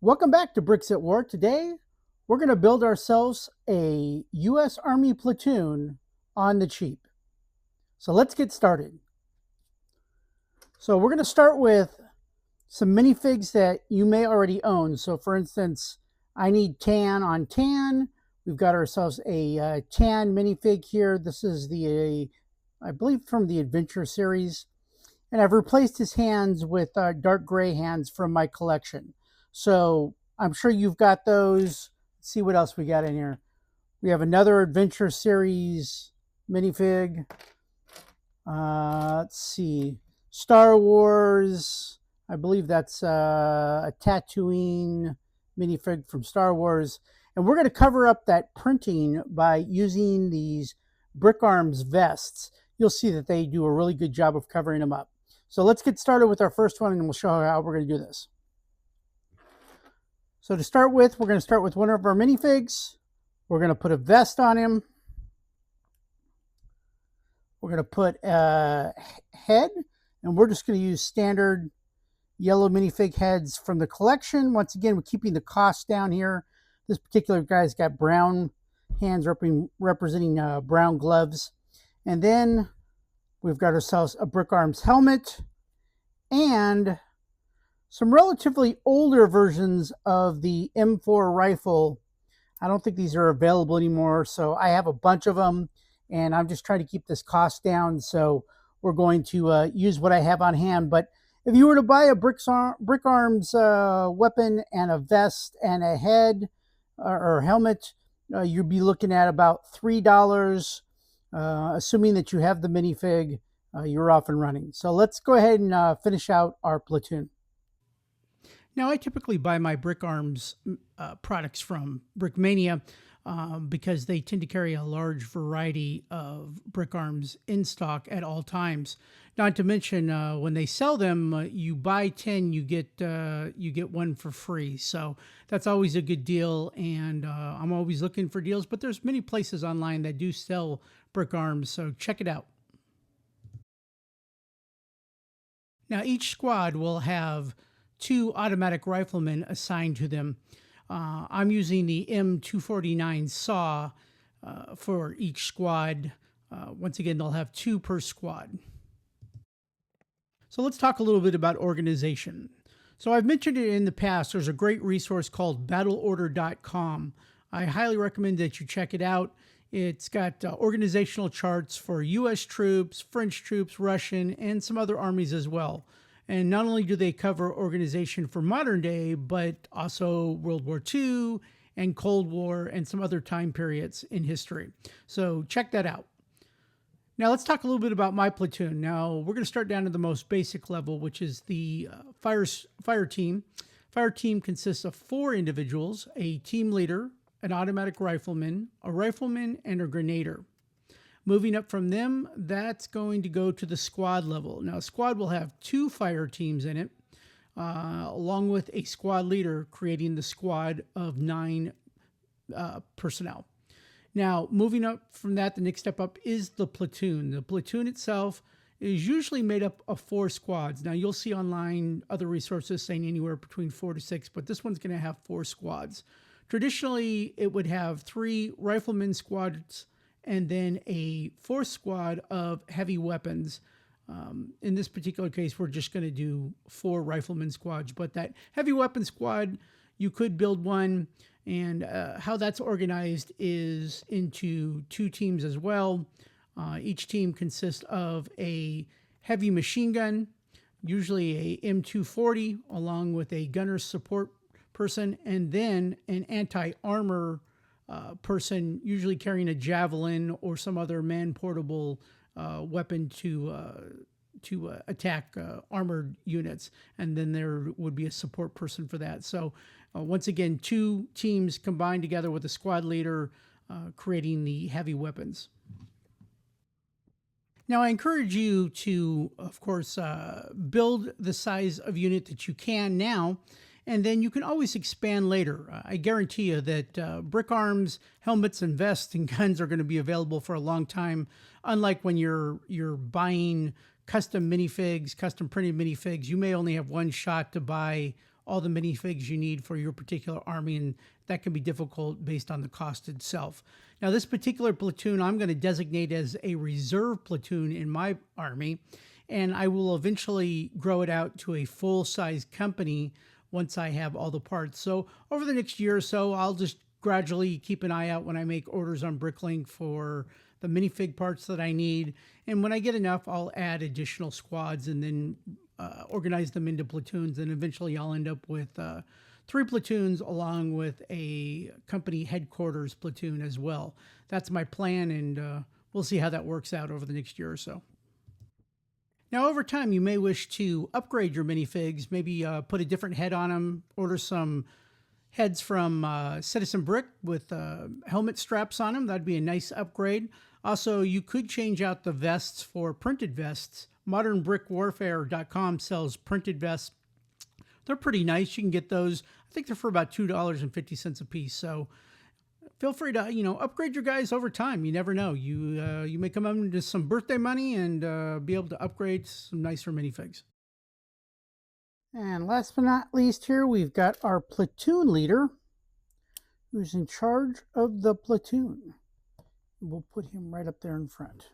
Welcome back to Bricks at War. Today, we're going to build ourselves a U.S. Army platoon on the cheap. So let's get started. So we're going to start with some minifigs that you may already own. So for instance, I need tan on tan. We've got ourselves a tan minifig here. This is I believe from the Adventure series. And I've replaced his hands with dark gray hands from my collection. So I'm sure you've got those. Let's see what else we got in here. We have another Adventure series minifig. Let's see. Star Wars. I believe that's a Tatooine minifig from Star Wars. And we're going to cover up that printing by using these Brick Arms vests. You'll see that they do a really good job of covering them up. So let's get started with our first one, and we'll show how we're going to do this. So to start with, we're going to start with one of our minifigs. We're going to put a vest on him. We're going to put a head, and we're just going to use standard yellow minifig heads from the collection. Once again, we're keeping the cost down here. This particular guy's got brown hands representing brown gloves. And then we've got ourselves a Brick Arms helmet and some relatively older versions of the M4 rifle. I don't think these are available anymore, so I have a bunch of them, and I'm just trying to keep this cost down, so we're going to use what I have on hand. But if you were to buy a Brick Arms weapon and a vest and a head or helmet, you'd be looking at about $3, assuming that you have the minifig. You're off and running. So let's go ahead and finish out our platoon. Now, I typically buy my Brick Arms products from Brickmania because they tend to carry a large variety of Brick Arms in stock at all times. Not to mention, when they sell them, you buy 10, you get one for free. So that's always a good deal, and I'm always looking for deals. But there's many places online that do sell Brick Arms, so check it out. Now, each squad will have 2 automatic riflemen assigned to them. I'm using the M249 saw for each squad. Once again, they'll have 2 per squad. So let's talk a little bit about organization. So I've mentioned it in the past. There's a great resource called battleorder.com. I highly recommend that you check it out. It's got organizational charts for U.S. troops, French troops, Russian, and some other armies as well. And not only do they cover organization for modern day, but also World War II and Cold War and some other time periods in history. So check that out. Now let's talk a little bit about my platoon. Now we're going to start down to the most basic level, which is the fire team. Fire team consists of 4 individuals, a team leader, an automatic rifleman, and a grenadier. Moving up from them, that's going to go to the squad level. Now, a squad will have 2 fire teams in it, along with a squad leader, creating the squad of 9 personnel. Now, moving up from that, the next step up is the platoon. The platoon itself is usually made up of 4 squads. Now, you'll see online other resources saying anywhere between 4 to 6, but this one's going to have 4 squads. Traditionally, it would have 3 riflemen squads and then a 4th squad of heavy weapons. In this particular case, we're just going to do 4 riflemen squads, but that heavy weapon squad, you could build one, and how that's organized is into 2 teams as well. Each team consists of a heavy machine gun, usually a M240, along with a gunner support person, and then an anti-armor person, usually carrying a javelin or some other man-portable weapon to attack armored units. And then there would be a support person for that. So once again, 2 teams combined together with a squad leader, creating the heavy weapons. Now, I encourage you to, of course, build the size of unit that you can now, and then you can always expand later. I guarantee you that Brick Arms, helmets, and vests and guns are going to be available for a long time, unlike when you're buying custom minifigs, custom printed minifigs. You may only have one shot to buy all the minifigs you need for your particular army, and that can be difficult based on the cost itself. Now, this particular platoon I'm going to designate as a reserve platoon in my army, and I will eventually grow it out to a full-size company once I have all the parts. So over the next year or so, I'll just gradually keep an eye out when I make orders on Bricklink for the minifig parts that I need. And when I get enough, I'll add additional squads and then organize them into platoons. And eventually I'll end up with 3 platoons along with a company headquarters platoon as well. That's my plan, and we'll see how that works out over the next year or so. Now, over time, you may wish to upgrade your minifigs, maybe put a different head on them, order some heads from Citizen Brick with helmet straps on them. That'd be a nice upgrade. Also, you could change out the vests for printed vests. ModernBrickWarfare.com sells printed vests. They're pretty nice. You can get those. I think they're for about $2.50 a piece. So feel free to upgrade your guys over time. You never know. You may come into some birthday money and be able to upgrade some nicer minifigs. And last but not least, here we've got our platoon leader, who's in charge of the platoon. We'll put him right up there in front.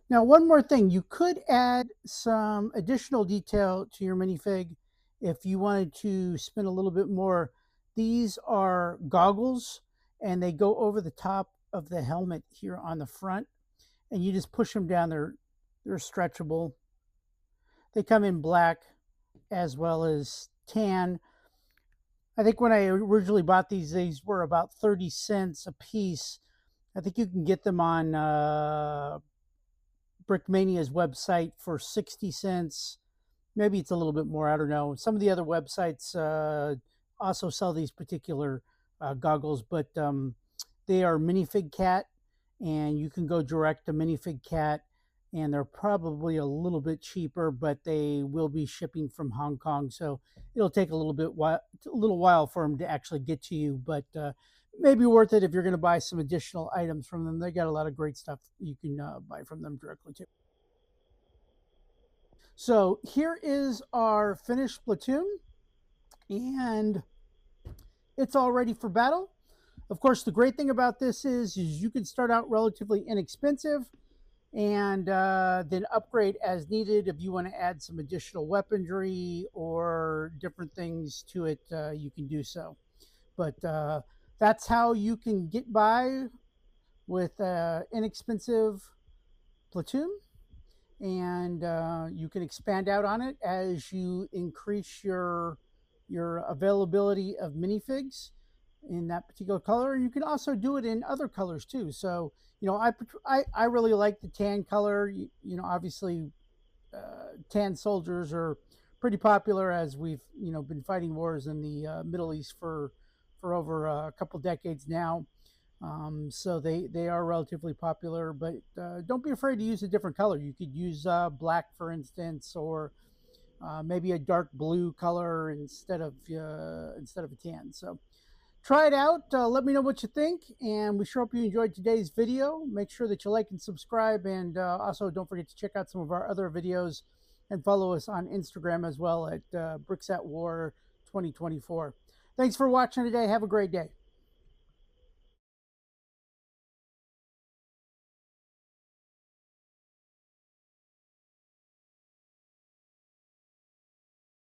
Now, one more thing, you could add some additional detail to your minifig if you wanted to spend a little bit more. These are goggles, and they go over the top of the helmet here on the front, and you just push them down. They're stretchable. They come in black as well as tan. I think when I originally bought these were about 30 cents a piece. I think you can get them on Brickmania's website for 60 cents. Maybe it's a little bit more. I don't know. Some of the other websites also sell these particular goggles, but they are Minifig Cat, and you can go direct to Minifig Cat, and they're probably a little bit cheaper, but they will be shipping from Hong Kong, so it'll take a little while for them to actually get to you, but maybe worth it if you're going to buy some additional items from them. They got a lot of great stuff you can buy from them directly too. So here is our finished platoon, and it's all ready for battle. Of course, the great thing about this is you can start out relatively inexpensive and then upgrade as needed. If you want to add some additional weaponry or different things to it, you can do so. But that's how you can get by with inexpensive platoon, and you can expand out on it as you increase your availability of minifigs in that particular color. You can also do it in other colors too. So I really like the tan color. Obviously tan soldiers are pretty popular, as we've been fighting wars in the Middle East for over a couple decades now. So they are relatively popular, but don't be afraid to use a different color. You could use black, for instance, or maybe a dark blue color instead of a tan. So try it out. Let me know what you think, and we sure hope you enjoyed today's video. Make sure that you like and subscribe, and also don't forget to check out some of our other videos and follow us on Instagram as well at Bricks at War 2024. Thanks for watching today. Have a great day.